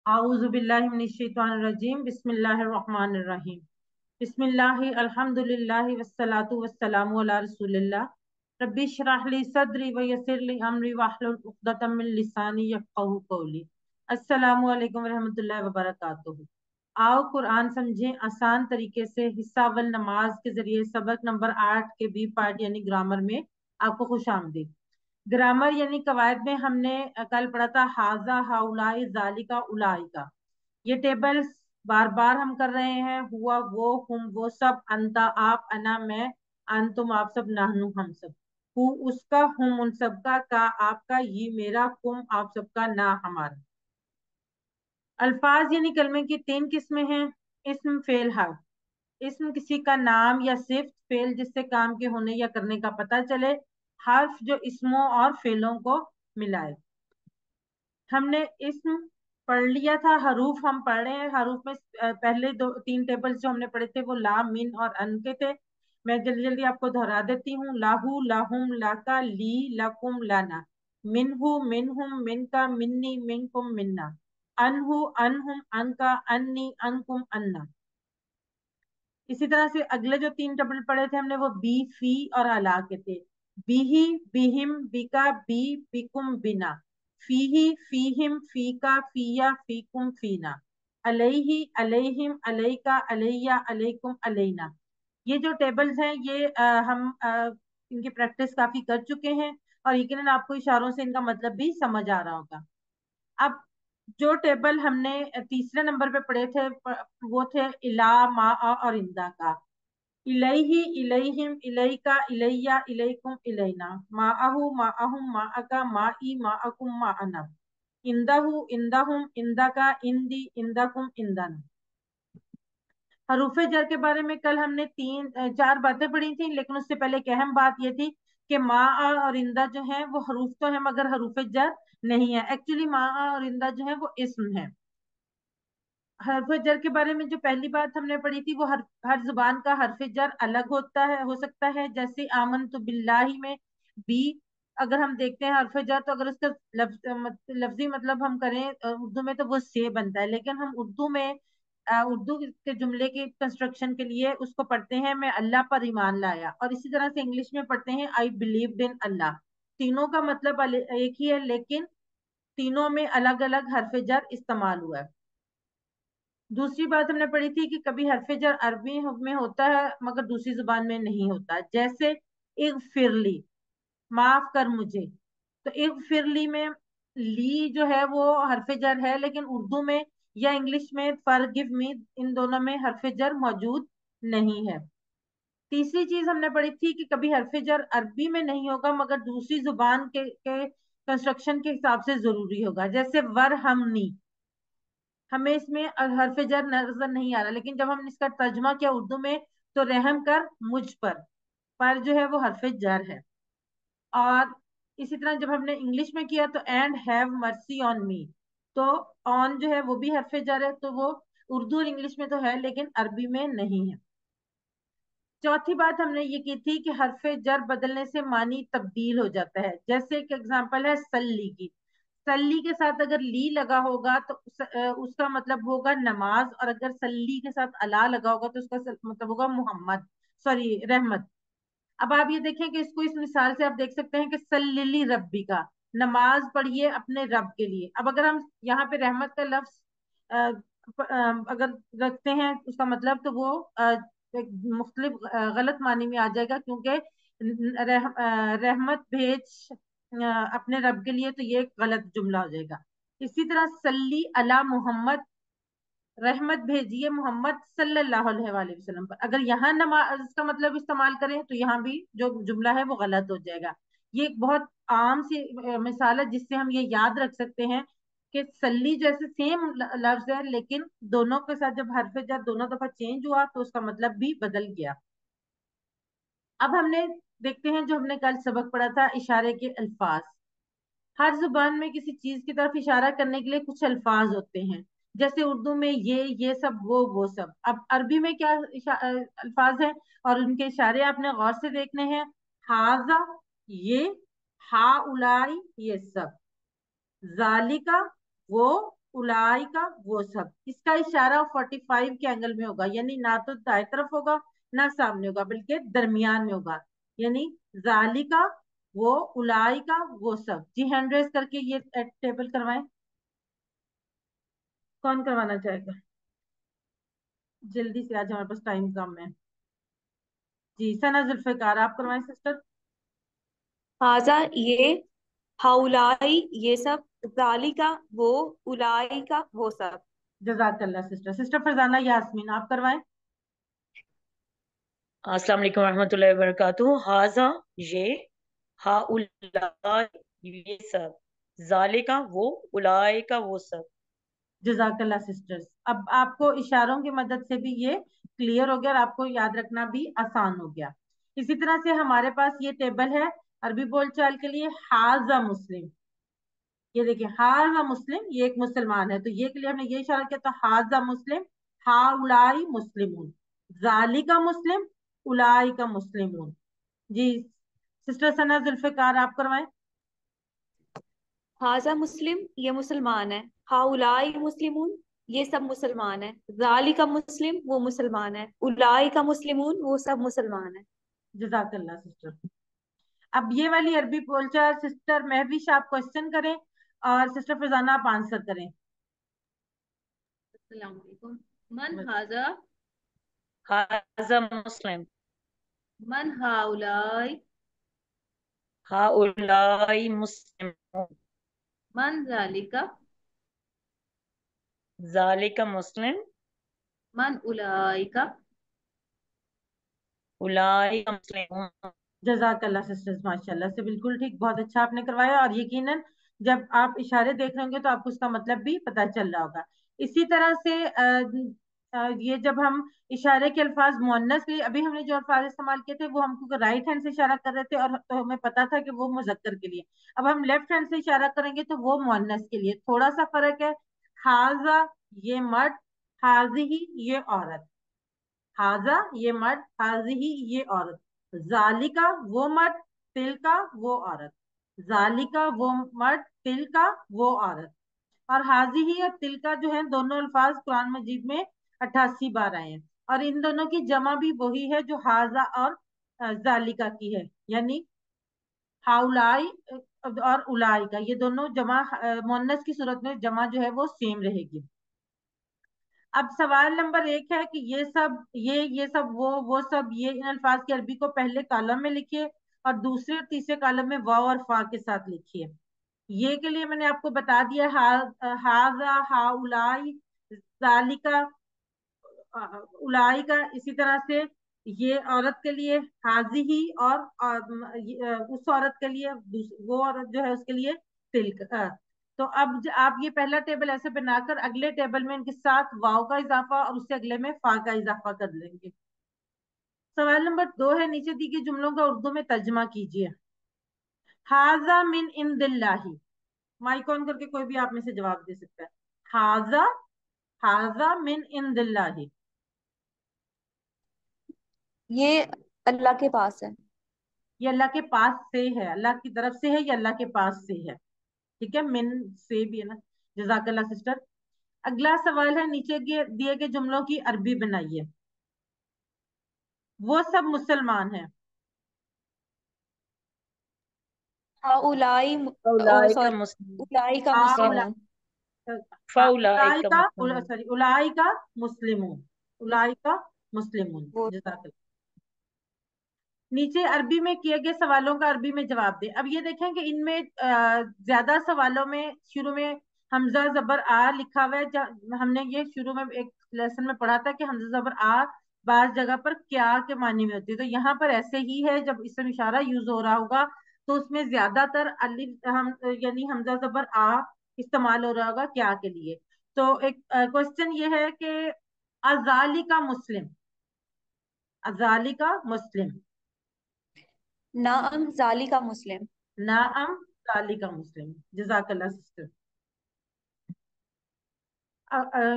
आऊज़ु बिल्लाहि मिनश शैतानिर रजीम बिस्मिल्लाहिर रहमानिर रहीम बिस्मिल्लाहि अल्हम्दुलिल्लाहि वस्सलातु वस्सलामु अला रसूलिल्लाह रब्बि इश्रह ली सदरी व यस्सिर ली अमरी वाहलुल उक़दतम मिन लिसानी यफ़क़हू क़ौली। अस्सलामु अलैकुम रहमतुल्लाहि व बरकातुहू। आओ कुरान समझें आसान तरीके से हिस्सा अव्वल नमाज के जरिए सबक नंबर 8 के बी पार्ट यानी ग्रामर में आपको खुश आमदीद। ग्रामर यानी कवायद में हमने कल पढ़ा था हाजा हाउलाई जालिका उलाइका। ये टेबल्स बार बार हम कर रहे हैं। हुआ वो, हुम वो सब, अंता आप, अना मैं, अन तुम आप सब, नाहनु हम सब। हु उसका, हुम उन सबका, का आपका, ये मेरा, कुम आप सबका, ना हमारा। अल्फाज यानी कलमे की 3 किस्में हैं। इस्म, फेल, हर्फ। इस्म किसी का नाम या सिर्फ, फेल जिससे काम के होने या करने का पता चले, हर्फ जो इसमों और फेलों को मिलाए। हमने इस्म पढ़ लिया था, हरूफ हम पढ़ रहे हैं। हरूफ में पहले 2-3 टेबल्स जो हमने पढ़े थे वो ला, मिन और अन के थे। मैं जल्दी जल्दी आपको दोहरा देती हूँ। लाहू, लाहुम, लाका, ली, लकुम, लाना। मिनहू, मिनहुम, मिनका, मिन्नी, मिनकुम, मिन्ना। अनहु, अनहुम, अनका, अन्नी, अनकुम, अन्ना। इसी तरह से अगले जो 3 टेबल पढ़े थे हमने वो बी, फी और अला के थे। बीही, बीहिम, बिका, बी, बिकुम, बिना। फीही, फीहिम, फीका, फीया, फीकुम, फीना। अलैहि, अलैहिम, अलैका, अलैया, अलैकुम, अलैना। ये जो टेबल्स हैं ये हम इनकी प्रैक्टिस काफी कर चुके हैं और यकीनन आपको इशारों से इनका मतलब भी समझ आ रहा होगा। अब जो टेबल हमने तीसरे नंबर पे पढ़े थे वो थे इला, मा और इंदा का। इलैहि, इलैहिम, इलैका, इलैया, इलैकुम, इलैना। माअहु, माअहुम, माअका, माई, माअकुम, माअना। इंदहु, इंदहुम, इंदका, इंदी, इंदकुम, इंदना। हरूफे जर के बारे में कल हमने 3-4 बातें पढ़ी थी, लेकिन उससे पहले एक अहम बात ये थी कि मा और इंदा जो है वो हरूफ तो है मगर हरूफे जर नहीं है। एक्चुअली मा और इंदा जो है वो इस्म है। हरफ जर के बारे में जो पहली बात हमने पढ़ी थी वो हर जुबान का हरफ जर अलग होता है, हो सकता है। जैसे आमन तो बिल्लाही में बी अगर हम देखते हैं हरफ जर, तो अगर उसका लफ्जी मतलब हम करें उर्दू में तो वो से बनता है, लेकिन हम उर्दू में उर्दू के जुमले के कंस्ट्रक्शन के लिए उसको पढ़ते हैं मैं अल्लाह पर ईमान लाया। और इसी तरह से इंग्लिश में पढ़ते हैं आई बिलीव्ड इन अल्लाह। तीनों का मतलब एक ही है, लेकिन तीनों में अलग अलग हरफ जर इस्तेमाल हुआ है। दूसरी बात हमने पढ़ी थी कि कभी हरफ जर अरबी में होता है मगर दूसरी जुबान में नहीं होता। जैसे इगफिरली, माफ कर मुझे। तो इगफिरली में ली जो है वो हरफ जर है, लेकिन उर्दू में या इंग्लिश में फॉरगिव मी, इन दोनों में हरफ जर मौजूद नहीं है। तीसरी चीज हमने पढ़ी थी कि कभी हरफ जर अरबी में नहीं होगा मगर दूसरी जुबान के कंस्ट्रक्शन के हिसाब से जरूरी होगा। जैसे वरहमनी, हमें इसमें हरफ जर नजर नहीं आ रहा, लेकिन जब हमने इसका तर्जमा किया उर्दू में तो रहम कर मुझ पर जो है वो हरफ जर है। और इसी तरह जब हमने इंग्लिश में किया तो and have mercy on me, तो ऑन जो है वो भी हरफ जर है। तो वो उर्दू और इंग्लिश में तो है लेकिन अरबी में नहीं है। चौथी बात हमने ये की थी कि हरफ जर बदलने से मानी तब्दील हो जाता है। जैसे एक एग्जांपल है सल्ली की। सल्ली के साथ अगर ली लगा होगा तो उसका मतलब होगा नमाज, और अगर सल्ली के साथ अला लगा होगा तो उसका मतलब होगा मोहम्मद, सॉरी रहमत। अब आप ये देखें कि इसको इस मिसाल से आप देख सकते हैं कि सल्लिली रब्बी का, नमाज पढ़िए अपने रब के लिए। अब अगर हम यहाँ पे रहमत का लफ्ज अगर रखते हैं उसका मतलब तो वो एक मुख्तलिफ गलत मानी में आ जाएगा, क्योंकि रहमत भेज अपने रब के लिए, तो ये एक गलत जुमला हो जाएगा। इसी तरह सल्ली अला मोहम्मद, रहमत भेजिए मोहम्मद सल्लल्लाहु अलैहि वसल्लम पर। अगर यहाँ नमाज का मतलब इस्तेमाल करें तो यहाँ भी जो जुमला है वो गलत हो जाएगा। ये एक बहुत आम सी मिसाल है जिससे हम ये याद रख सकते हैं कि सल्ली जैसे सेम लफ्ज है, लेकिन दोनों के साथ जब हरफ जर दोनों दफा चेंज हुआ तो उसका मतलब भी बदल गया। अब हमने देखते हैं जो हमने कल सबक पढ़ा था इशारे के अल्फाज। हर जुबान में किसी चीज की तरफ इशारा करने के लिए कुछ अल्फाज होते हैं। जैसे उर्दू में ये सब, वो सब। अब अरबी में क्या अल्फाज हैं और उनके इशारे आपने गौर से देखने हैं। हाजा, ये, हा उलाई, ये सब। जालिका, वो, उलाई का वो सब, इसका इशारा 45 के एंगल में होगा, यानी ना तो दाएं तरफ होगा ना सामने होगा, बल्कि दरमियान में होगा। यानी जालिका वो, उलाई का वो सब। जी हैंड रेस करके ये टेबल करवाएं। कौन करवाना चाहेगा? जल्दी से, आज हमारे पास टाइम कम है। जी सना जुल्फिकार, आप करवाएं सिस्टर। हाजा ये, हाउलाई ये सब, जालिका वो, उलाई का वो सब। जजाकल्ला सिस्टर। सिस्टर फरजाना यास्मीन, आप करवाएं। अस्सलाम वालेकुम रहमतुल्लाहि व बरकातुहू। हाजा ये, हाउलाई ये सब, जालिका वो, उलाई का वो सब। जजाकल्ला सिस्टर्स। अब आपको इशारों की मदद से भी ये क्लियर हो गया और आपको याद रखना भी आसान हो गया। इसी तरह से हमारे पास ये टेबल है अरबी बोलचाल के लिए, हाजा मुस्लिम। ये देखिए, हाजा मुस्लिम, ये एक मुसलमान है, तो ये के लिए हमने ये इशारा किया, तो हाजा मुस्लिम, हाउलाई मुस्लिमून, जालिका मुस्लिम, उलाई का मुस्लिमून। जी सिस्टर सना जुल्फिकार, आप करवाएं। हाजा मुस्लिम ये मुसलमान है, हाउलाई मुस्लिमून ये सब मुसलमान है, जालिका मुस्लिम वो मुसलमान है, उलाई का मुस्लिमून वो सब मुसलमान है। जजाकल्ला सिस्टर। अब ये वाली अरबी बोलचाल सिस्टर महविश आप क्वेश्चन करें और सिस्टर फरजाना आप आंसर करें। अस्सलाम वालेकुम। मन हाजा, हाजा मुस्लिम, मन हाउलाई, हाउलाई मुस्लिम, मन जालिका, जालिका मुस्लिम, मन उलाइका। उलाई का मुस्लिम। जजाकल्ला सिस्टर्स, माशाल्लाह से बिल्कुल ठीक, बहुत अच्छा आपने करवाया। और यकीनन जब आप इशारे देख रहे होंगे तो आपको उसका मतलब भी पता चल रहा होगा। इसी तरह से ये जब हम इशारे के अल्फाज मुअन्नस के लिए, अभी हमने जो अल्फाज इस्तेमाल किए थे वो हमको राइट हैंड से इशारा कर रहे थे और तो हमें पता था कि वो मुजक्कर के लिए। अब हम लेफ्ट हैंड से इशारा करेंगे तो वो मुअन्नस के लिए। थोड़ा सा फर्क है। हाजा ये मर्द, हाजी ये औरत। हाजा ये मर्द, हाजिही ये औरत। जालिका वो मर्द, तिलका वो औरत। जालिका वो मर्द, तिलका वो औरत। और हाजिही और तिलका जो है, दोनों अल्फाज कुरान मजीद में 88 बार आए हैं। और इन दोनों की जमा भी वही है जो हाजा और जालिका की है, यानी हाउलाई और उलाई का, ये दोनों जमा मुअन्नस की सूरत में जमा जो है वो सेम रहेगी। अब सवाल नंबर 1 है कि ये सब, ये सब वो सब, ये इन अल्फाज की अरबी को पहले कॉलम में लिखिए और दूसरे और तीसरे कॉलम में वाव और फा के साथ लिखिए। ये के लिए मैंने आपको बता दिया, हाजा, हाउलाई, जालिका, उलाई का। इसी तरह से ये औरत के लिए हाजी ही, उस औरत के लिए, वो औरत जो है उसके लिए तिलक। तो अब आप ये पहला टेबल ऐसे बनाकर अगले टेबल में इनके साथ वाव का इजाफा और उससे अगले में फा का इजाफा कर लेंगे। सवाल नंबर 2 है, नीचे दी गई जुमलों का उर्दू में तर्जमा कीजिए। हाजा मिन इंदिल्लाही, माइक ऑन करके कोई भी आप में से जवाब दे सकता है। हाजा, हाजा मिन इंदिल्लाही। ये अल्लाह के पास है। ये अल्लाह के पास से है, अल्लाह की तरफ से है, ये अल्लाह के पास से है। ठीक है, मिन से भी है ना। जजाकल्ला सिस्टर। अगला सवाल है, नीचे के दिए गए जुमलों की अरबी बनाइए। वो सब मुसलमान हैं। हाँ उलाई, ओ उलाई का सॉरी, मुस्लिम, उलाई का हाँ मुस्लिमून। फउलाई उलाई का का, मुस्लिम। सॉरी, उलाई का मुस्लिमून, उलाई का मुस्लिमून। वो जजाकल्ला। नीचे अरबी में किए गए सवालों का अरबी में जवाब दें। अब ये देखें कि इनमें ज्यादा सवालों में शुरू में हमजा जबर आ लिखा हुआ है। हमने ये शुरू में एक लेसन में पढ़ा था कि हमजा जबर आ बाज जगह पर क्या के मानी में होती है, तो यहाँ पर ऐसे ही है। जब इसमें इशारा यूज हो रहा होगा तो उसमें ज्यादातर अलिफ हम यानी हमजा जबर आ इस्तेमाल हो रहा होगा क्या के लिए। तो एक क्वेश्चन ये है कि अजाली का मुस्लिम, अजाली का मुस्लिम, नाम जाली का मुस्लिम। नाम साली का मुस्लिम। जजाकल्ला सिस्टर।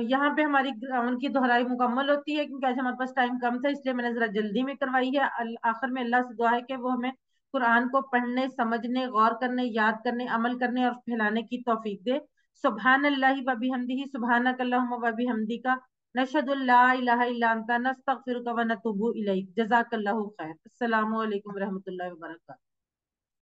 यहाँ पे हमारी ग्रामर की दोहराई मुकम्मल होती है, क्योंकि आज हमारे पास टाइम कम था, इसलिए मैंने जरा जल्दी में करवाई है। आखिर में अल्लाह से दुआ है कि वो हमें कुरान को पढ़ने, समझने, गौर करने, याद करने, अमल करने और फैलाने की तौफीक दे। सुभान अल्लाहि व बिहम्दिही सुभानक अल्लाहुम्मा व बिहम्दिका नशहदु अल्ला इलाहा इल्ला अंता नस्तगफिरुका व नतूबु इलैक। जज़ाकल्लाहु खैर। अस्सलामु अलैकुम व रहमतुल्लाहि व बरकातहू।